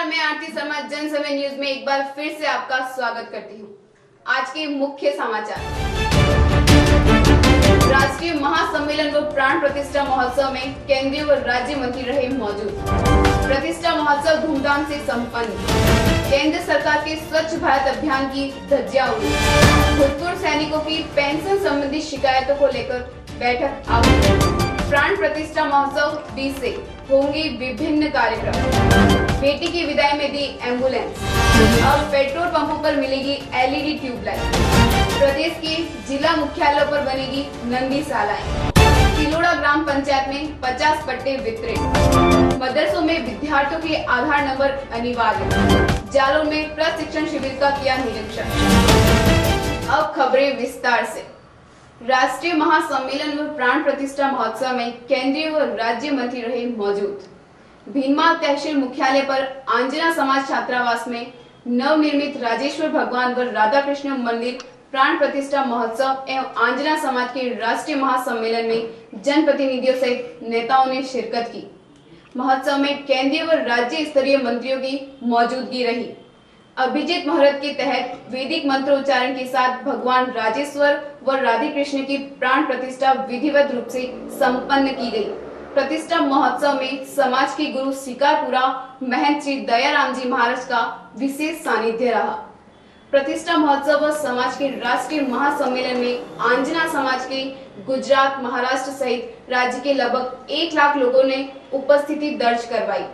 नमस्कार, मैं आरती शर्मा जन समय न्यूज में एक बार फिर से आपका स्वागत करती हूँ। आज के मुख्य समाचार। राष्ट्रीय महासम्मेलन व प्राण प्रतिष्ठा महोत्सव में केंद्रीय व राज्य मंत्री रहे मौजूद। प्रतिष्ठा महोत्सव धूमधाम से संपन्न। केंद्र सरकार के स्वच्छ भारत अभियान की धज्जियां उड़ी। भूतपूर्व सैनिकों की पेंशन संबंधी शिकायतों को लेकर बैठक आहूत। प्राण प्रतिष्ठा महोत्सव 20 से होंगे विभिन्न कार्यक्रम। बेटी की विदाई में दी एम्बुलेंस। अब पेट्रोल पंपों पर मिलेगी एलईडी ट्यूबलाइट। प्रदेश के जिला मुख्यालयों पर बनेगी नंदीशालाएं। तिलोड़ा ग्राम पंचायत में 50 पट्टे वितरित। मदरसों में विद्यार्थियों के आधार नंबर अनिवार्य। जालौर में प्रशिक्षण शिविर का किया निरीक्षण। अब खबरें विस्तार से। राष्ट्रीय महासम्मेलन व प्राण प्रतिष्ठा महोत्सव में केंद्रीय व राज्य मंत्री रहे मौजूद। भीनमाल तहसील मुख्यालय पर आंजना समाज छात्रावास में नवनिर्मित राजेश्वर भगवान व राधा कृष्ण मंदिर प्राण प्रतिष्ठा महोत्सव एवं आंजना समाज के राष्ट्रीय महासम्मेलन में जनप्रतिनिधियों सहित नेताओं ने शिरकत की। महोत्सव में केंद्रीय व राज्य स्तरीय मंत्रियों की मौजूदगी रही। अभिजीत मुहूर्त के तहत वैदिक मंत्रोच्चारण के साथ भगवान राजेश्वर व राधे कृष्ण की प्राण प्रतिष्ठा विधिवत रूप से संपन्न की गई। प्रतिष्ठा महोत्सव में समाज के गुरु शिकारपुरा महंत श्री दयाराम जी महाराज का विशेष सानिध्य रहा। प्रतिष्ठा महोत्सव व समाज के राष्ट्रीय महासम्मेलन में आंजना समाज के गुजरात, महाराष्ट्र सहित राज्य के लगभग 1 लाख लोगों ने उपस्थिति दर्ज करवाई।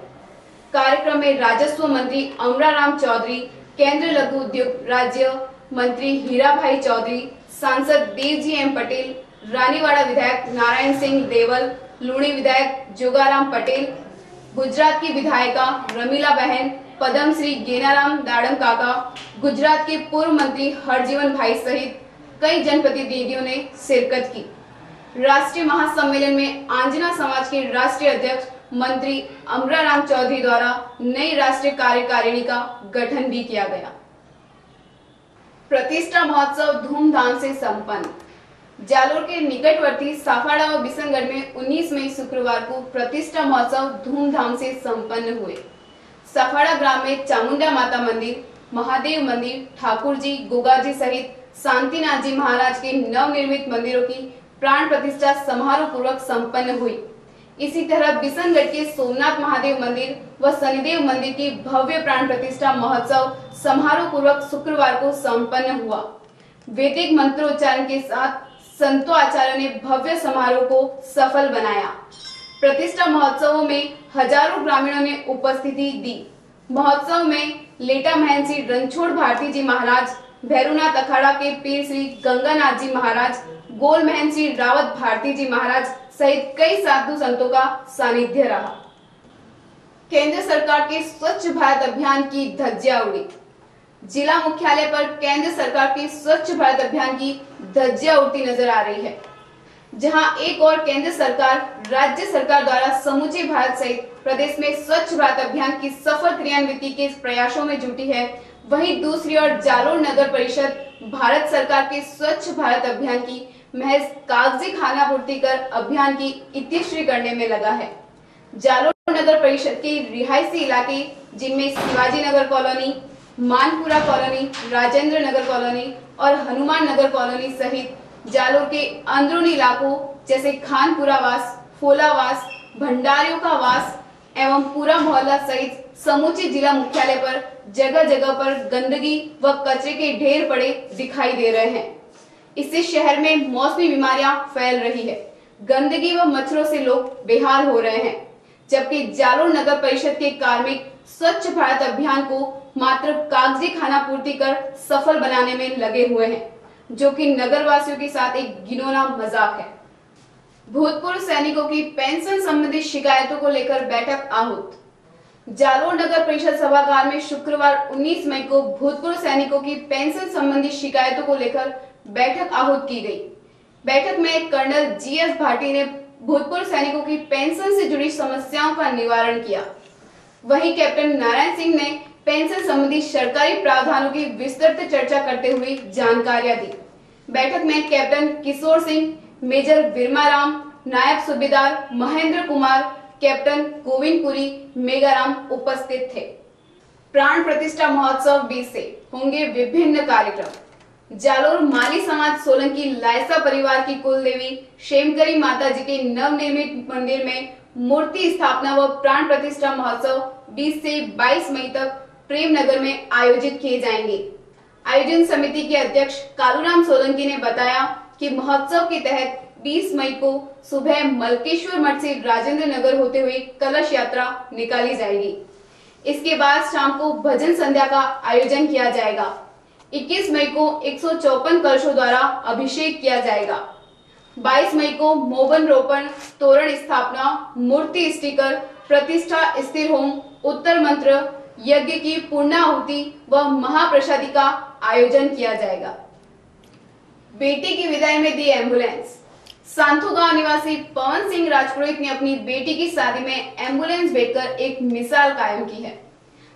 कार्यक्रम में राजस्व मंत्री अमराराम चौधरी, केंद्रीय लघु उद्योग राज्य मंत्री हीरा भाई चौधरी, सांसद देवजी एम पटेल, रानीवाड़ा विधायक नारायण सिंह देवल, लूणी विधायक जोगाराम पटेल, गुजरात की विधायिका रमीला बहन, पद्मश्री गेनाराम दाड़म काका, गुजरात के पूर्व मंत्री हरजीवन भाई सहित कई जनप्रतिनिधियों ने शिरकत की। राष्ट्रीय महासम्मेलन में आंजना समाज के राष्ट्रीय अध्यक्ष मंत्री अमराराम चौधरी द्वारा नई राष्ट्रीय कार्यकारिणी का गठन भी किया गया। प्रतिष्ठा महोत्सव धूमधाम से संपन्न। जालोर के निकटवर्ती साफाड़ा व बिशनगढ़ में 19 मई शुक्रवार को प्रतिष्ठा महोत्सव धूमधाम से संपन्न हुए। साफाड़ा ग्राम में चामुंडा माता मंदिर, महादेव मंदिर, ठाकुर जी, गोगा जी सहित शांतिनाथ जी महाराज के नवनिर्मित मंदिरों की प्राण प्रतिष्ठा समारोह पूर्वक संपन्न हुई। इसी तरह बिशनगढ़ के सोमनाथ महादेव मंदिर व शनिदेव मंदिर की भव्य प्राण प्रतिष्ठा महोत्सव समारोह पूर्वक शुक्रवार को संपन्न हुआ। वैदिक मंत्रोच्चारण के साथ संतों आचार्यों ने भव्य समारोह को सफल बनाया। प्रतिष्ठा महोत्सवों में हजारों ग्रामीणों ने उपस्थिति दी। महोत्सव में लेटा महंत श्री रणछोड़ भारती जी महाराज, भैरवनाथ अखाड़ा के पीर श्री गंगानाथ जी महाराज, गोल महंत श्री रावत भारती जी महाराज सहित कई साधु संतों का सानिध्य रहा। केंद्र सरकार के स्वच्छ भारत अभियान की धज्जियां उड़ी। जिला मुख्यालय पर केंद्र सरकार के स्वच्छ भारत अभियान की धज्जियां उड़ती नजर आ रही है। जहां एक और केंद्र सरकार, राज्य सरकार द्वारा समूचे भारत सहित प्रदेश में स्वच्छ भारत अभियान की सफल क्रियान्विति के प्रयासों में जुटी है, वहीं दूसरी ओर जालोर नगर परिषद भारत सरकार के स्वच्छ भारत अभियान की महज कागजी खानापूर्ति कर अभियान की इतिश्री करने में लगा है। जालोर नगर परिषद के रिहायशी इलाके जिनमें Shivaji Nagar colony, Manpura colony, Rajendra Nagar colony और हनुमान नगर कॉलोनी सहित जालोर के अंदरूनी इलाकों जैसे खानपुरा वास, फोलावास, भंडारियों का वास एवं पूरा मोहल्ला सहित समूचे जिला मुख्यालय पर जगह जगह पर गंदगी व कचरे के ढेर पड़े दिखाई दे रहे हैं। इससे शहर में मौसमी बीमारियां फैल रही है। गंदगी व मच्छरों से लोग बेहाल हो रहे हैं, जबकि जालोर नगर परिषद के कार्मिक स्वच्छ भारत अभियान को मात्र कागजी खानापूर्ति कर सफल बनाने में लगे हुए हैं, जो कि नगर वासियों के साथ एक घिनौना मजाक है। भूतपूर्व सैनिकों की पेंशन संबंधी शिकायतों को लेकर बैठक आहूत। जालोर नगर परिषद सभागार में शुक्रवार 19 मई को भूतपूर्व सैनिकों की पेंशन संबंधी शिकायतों को लेकर बैठक आहूत की गई। बैठक में कर्नल जीएस भाटी ने भूतपूर्व सैनिकों की पेंशन से जुड़ी समस्याओं का निवारण किया। वहीं कैप्टन नारायण सिंह ने पेंशन संबंधी सरकारी प्रावधानों की विस्तृत चर्चा करते हुए जानकारियां दी। बैठक में कैप्टन किशोर सिंह, मेजर बिरमाराम, नायब सूबेदार महेंद्र कुमार, कैप्टन गोविंदपुरी, मेगाराम उपस्थित थे। प्राण प्रतिष्ठा महोत्सव 20 से होंगे विभिन्न कार्यक्रम। जालोर माली समाज सोलंकी लायसा परिवार की कुल देवी शेमकरी माता जी के नवनिर्मित मंदिर में मूर्ति स्थापना व प्राण प्रतिष्ठा महोत्सव 20 से 22 मई तक प्रेम नगर में आयोजित किए जाएंगे। आयोजन समिति के अध्यक्ष कालूराम सोलंकी ने बताया कि महोत्सव के तहत 20 मई को सुबह मलकेश्वर मठ से राजेंद्र नगर होते हुए कलश यात्रा निकाली जाएगी। इसके बाद शाम को भजन संध्या का आयोजन किया जाएगा। 21 मई को 154 कलशों द्वारा अभिषेक किया जाएगा। 22 मई को मोबन रोपण, तोरण स्थापना, मूर्ति स्टिकर, प्रतिष्ठा, स्थिर होम, उत्तर मंत्र, यज्ञ की पूर्णाहुति व महाप्रसादी का आयोजन किया जाएगा। बेटी की विदाई में दी एम्बुलेंस। सांथू गांव निवासी पवन सिंह राजपुरोहित ने अपनी बेटी की शादी में एम्बुलेंस भेजकर एक मिसाल कायम की है।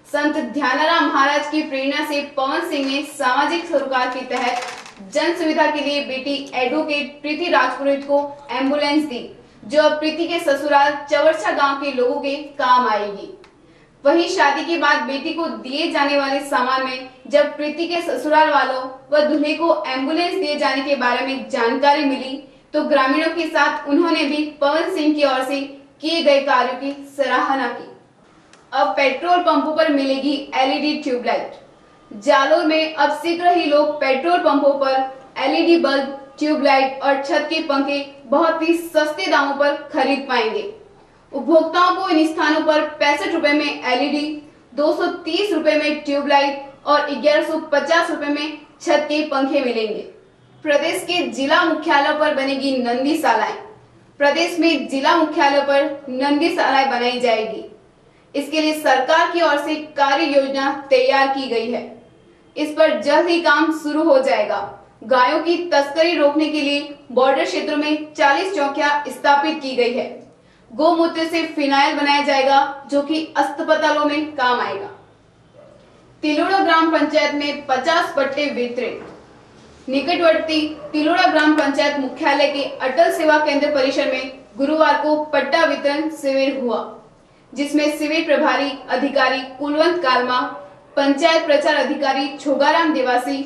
संत ध्यानाराम महाराज की प्रेरणा से पवन सिंह ने सामाजिक सरोकार के तहत जन सुविधा के लिए बेटी एडवोकेट प्रीति राजपुरोहित को एम्बुलेंस दी, जो अब प्रीति के ससुराल चवरछा गांव के लोगों के काम आएगी। वहीं शादी के बाद बेटी को दिए जाने वाले सामान में जब प्रीति के ससुराल वालों व दूल्हे को एम्बुलेंस दिए जाने के बारे में जानकारी मिली तो ग्रामीणों के साथ उन्होंने भी पवन सिंह की ओर से किए गए कार्यों की सराहना की। अब पेट्रोल पंपों पर मिलेगी एलईडी ट्यूबलाइट। जालोर में अब शीघ्र ही लोग पेट्रोल पंपों पर एलईडी बल्ब, ट्यूबलाइट और छत के पंखे बहुत ही सस्ते दामों पर खरीद पाएंगे। उपभोक्ताओं को इन स्थानों पर 65 रुपए में एलईडी, 230 रुपए में ट्यूबलाइट और 1150 रुपए में छत के पंखे मिलेंगे। प्रदेश के जिला मुख्यालयों पर बनेगी नंदीशालाएं। प्रदेश में जिला मुख्यालयों पर नंदीशालाएं बनाई जाएगी। इसके लिए सरकार की ओर से कार्य योजना तैयार की गई है। इस पर जल्द ही काम शुरू हो जाएगा। गायों की तस्करी रोकने के लिए बॉर्डर क्षेत्रों में 40 चौकियां स्थापित की गई है। गौमूत्र से फिनाइल बनाया जाएगा, जो कि अस्पतालों में काम आएगा। तिलोड़ा ग्राम पंचायत में 50 पट्टे वितरित। निकटवर्ती तिलोड़ा ग्राम पंचायत मुख्यालय के अटल सेवा केंद्र परिसर में गुरुवार को पट्टा वितरण शिविर हुआ, जिसमें शिविर प्रभारी अधिकारी कुलवंत कालमा, पंचायत प्रचार अधिकारी छोगाराम देवासी,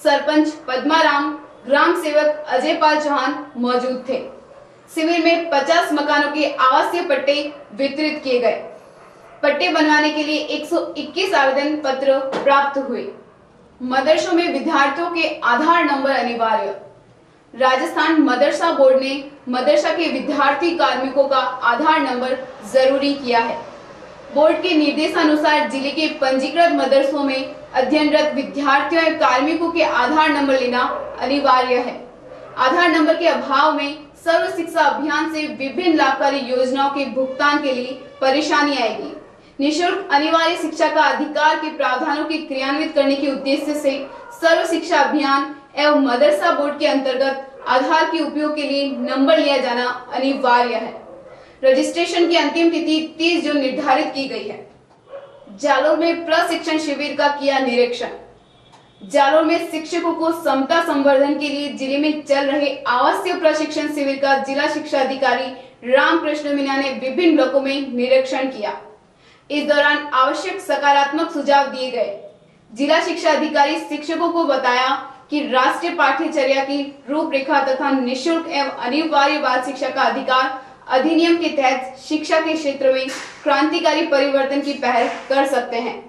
सरपंच पद्माराम, ग्राम सेवक अजय पाल चौहान मौजूद थे। शिविर में 50 मकानों के आवासीय पट्टे वितरित किए गए। पट्टे बनवाने के लिए 121 आवेदन पत्र प्राप्त हुए। मदरसों में विद्यार्थियों के आधार नंबर अनिवार्य। राजस्थान मदरसा बोर्ड ने मदरसा के विद्यार्थी कार्मिकों का आधार नंबर जरूरी किया है। बोर्ड के निर्देशानुसार जिले के पंजीकृत मदरसों में अध्ययनरत विद्यार्थियों एवं कार्मिकों के आधार नंबर लेना अनिवार्य है। आधार नंबर के अभाव में सर्व शिक्षा अभियान से विभिन्न लाभकारी योजनाओं के भुगतान के लिए परेशानी आएगी। निःशुल्क अनिवार्य शिक्षा का अधिकार के प्रावधानों के क्रियान्वित करने के उद्देश्य से सर्व शिक्षा अभियान एवं मदरसा बोर्ड के अंतर्गत आधार के उपयोग के लिए नंबर लिया जाना अनिवार्य है। रजिस्ट्रेशन की अंतिम तिथि 30 जून निर्धारित की गई है। जालोर में प्रशिक्षण शिविर का किया निरीक्षण। जालोर में शिक्षकों को समता संवर्धन के लिए जिले में चल रहे आवासीय प्रशिक्षण शिविर का जिला शिक्षा अधिकारी रामकृष्ण मीणा ने विभिन्न ब्लॉकों में निरीक्षण किया। इस दौरान आवश्यक सकारात्मक सुझाव दिए गए। जिला शिक्षा अधिकारी शिक्षकों को बताया कि राष्ट्रीय पाठ्यचर्या की रूपरेखा तथा निःशुल्क एवं अनिवार्य बाल शिक्षा का अधिकार अधिनियम के तहत शिक्षा के क्षेत्र में क्रांतिकारी परिवर्तन की पहल कर सकते हैं।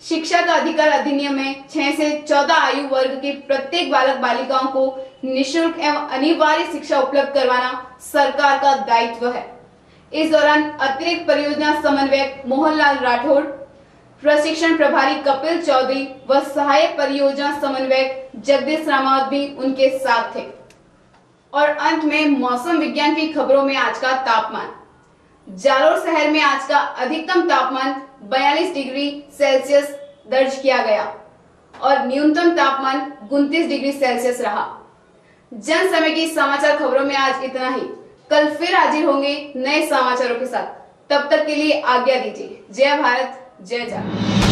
शिक्षा का अधिकार अधिनियम में 6 से 14 आयु वर्ग के प्रत्येक बालक बालिकाओं को निःशुल्क एवं अनिवार्य शिक्षा उपलब्ध करवाना सरकार का दायित्व है। इस दौरान अतिरिक्त परियोजना समन्वयक मोहनलाल राठौड़, प्रशिक्षण प्रभारी कपिल चौधरी व सहायक परियोजना समन्वयक जगदीश रामावत भी उनके साथ थे। और अंत में मौसम विज्ञान की खबरों में आज का तापमान। जालोर शहर में आज का अधिकतम तापमान 42 डिग्री सेल्सियस दर्ज किया गया और न्यूनतम तापमान 29 डिग्री सेल्सियस रहा। जन समय की समाचार खबरों में आज इतना ही। कल फिर हाजिर होंगे नए समाचारों के साथ। तब तक के लिए आज्ञा दीजिए। जय भारत, जय जान।